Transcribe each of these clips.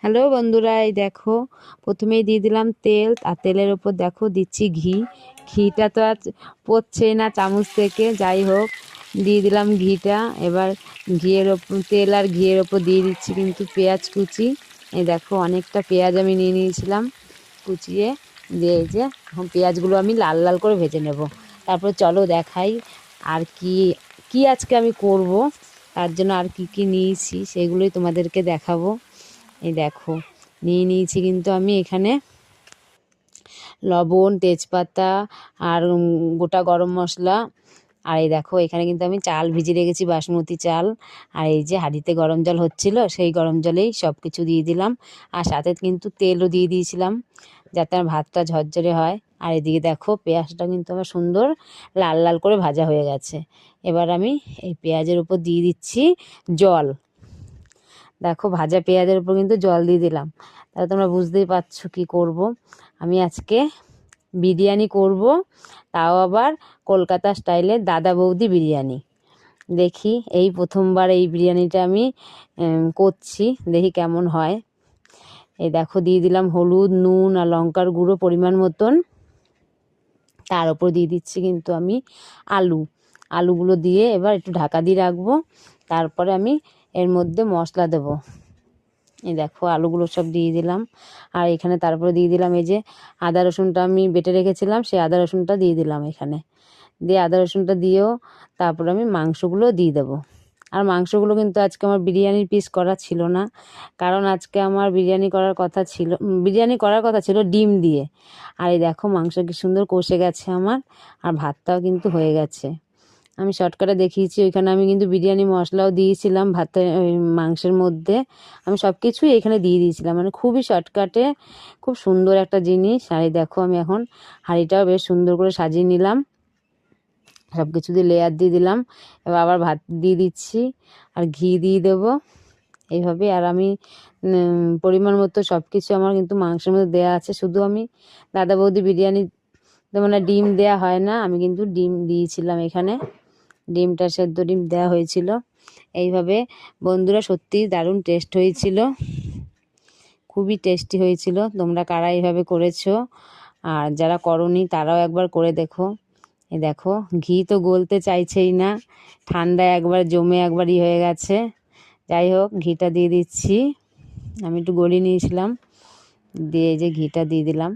Hello বন্ধুরা, এই দেখো প্রথমেই দিয়ে দিলাম তেল, আর তেলের ওপর দেখো দিচ্ছি ঘি। ঘিটা তো আর পড়ছেই না চামচ থেকে, যাই হোক দিয়ে দিলাম ঘিটা। এবার ঘিয়ের ওপর তেল আর ঘিয়ের ওপর দিয়ে দিচ্ছি কিন্তু পেঁয়াজ কুচি। এই দেখো অনেকটা পেঁয়াজ আমি নিয়ে নিয়েছিলাম কুচিয়ে, দিয়ে এই যে এখন পেঁয়াজগুলো আমি লাল লাল করে ভেজে নেব। তারপর চলো দেখাই আর কি কি আজকে আমি করব, তার জন্য আর কি কি নিয়েছি সেগুলোই তোমাদেরকে দেখাবো। এই দেখো নিয়ে নিয়েছি কিন্তু আমি এখানে লবণ, তেজপাতা আর গোটা গরম মশলা। আর এই দেখো এখানে কিন্তু আমি চাল ভিজিয়ে রেখেছি, বাসমতি চাল। আর এই যে হাঁড়িতে গরম জল হচ্ছিল, সেই গরম জলেই সব কিছু দিয়ে দিলাম। আর সাথে কিন্তু তেলও দিয়ে দিয়েছিলাম যাতে আমার ভাতটা ঝরঝরে হয়। আর এদিকে দেখো পেঁয়াজটা কিন্তু আমার সুন্দর লাল লাল করে ভাজা হয়ে গেছে। এবার আমি এই পেঁয়াজের উপর দিয়ে দিচ্ছি জল। দেখো ভাজা পেঁয়াজের উপর কিন্তু জল দিয়ে দিলাম। তাহলে তোমরা বুঝতেই পারছো কি করব। আমি আজকে বিরিয়ানি করব, তাও আবার কলকাতা স্টাইলে দাদা বৌদি বিরিয়ানি। দেখি এই প্রথমবার এই বিরিয়ানিটা আমি করছি, দেখি কেমন হয়। এই দেখো দিয়ে দিলাম হলুদ, নুন আর লঙ্কার গুঁড়ো পরিমাণ মতন। তার উপর দিয়ে দিচ্ছি কিন্তু আমি আলুগুলো দিয়ে এবার একটু ঢাকা দিয়ে রাখবো। তারপরে আমি এর মধ্যে মশলা দেবো। এই দেখো আলুগুলো সব দিয়ে দিলাম। আর এখানে তারপরে দিয়ে দিলাম এই যে আদা রসুনটা আমি বেটে রেখেছিলাম, সেই আদা রসুনটা দিয়ে দিলাম এখানে। দিয়ে আদা রসুনটা দিয়েও তারপরে আমি মাংসগুলো দিয়ে দেবো। আর মাংসগুলো কিন্তু আজকে আমার বিরিয়ানির পিস করা ছিল না, কারণ আজকে আমার বিরিয়ানি করার কথা ছিল ডিম দিয়ে। আর এই দেখো মাংস কি সুন্দর কষে গেছে আমার, আর ভাতটাও কিন্তু হয়ে গেছে। আমি শর্টকাটে দেখিয়েছি, ওইখানে আমি কিন্তু বিরিয়ানি মশলাও দিয়েছিলাম ভাতের ওই মাংসের মধ্যে। আমি সব কিছুই এখানে দিয়ে দিয়েছিলাম, মানে খুবই শর্টকাটে, খুব সুন্দর একটা জিনিস। আর এই দেখো আমি এখন হাঁড়িটাও বেশ সুন্দর করে সাজিয়ে নিলাম, সব কিছু দিয়ে লেয়ার দিয়ে দিলাম। এবার আবার ভাত দিয়ে দিচ্ছি আর ঘি দিয়ে দেবো এইভাবে। আর আমি পরিমাণ মতো সব কিছু আমার কিন্তু মাংসের মধ্যে দেওয়া আছে। শুধু আমি দাদা বৌদি বিরিয়ানি মানে ডিম দেয়া হয় না, আমি কিন্তু ডিম দিয়েছিলাম এখানে, ডিমটা সেদ্ধ ডিম দেওয়া হয়েছিল। এইভাবে বন্ধুরা সত্যিই দারুণ টেস্ট হয়েছিল, খুবই টেস্টি হয়েছিল। তোমরা কারা এইভাবে করেছো, আর যারা করোনি তারাও একবার করে দেখো। এই দেখো ঘি তো গলতে চাইছেই না, ঠান্ডায় একবার জমে একবারই হয়ে গেছে। যাই হোক ঘিটা দিয়ে দিচ্ছি, আমি একটু গলিয়ে নিয়েছিলাম, দিয়ে এই যে ঘিটা দিয়ে দিলাম।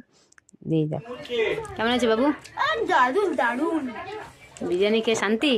দিয়ে দেখো কেমন আছে বাবু, দারুণ দারুণ বিরিয়ানি খেয়ে শান্তি।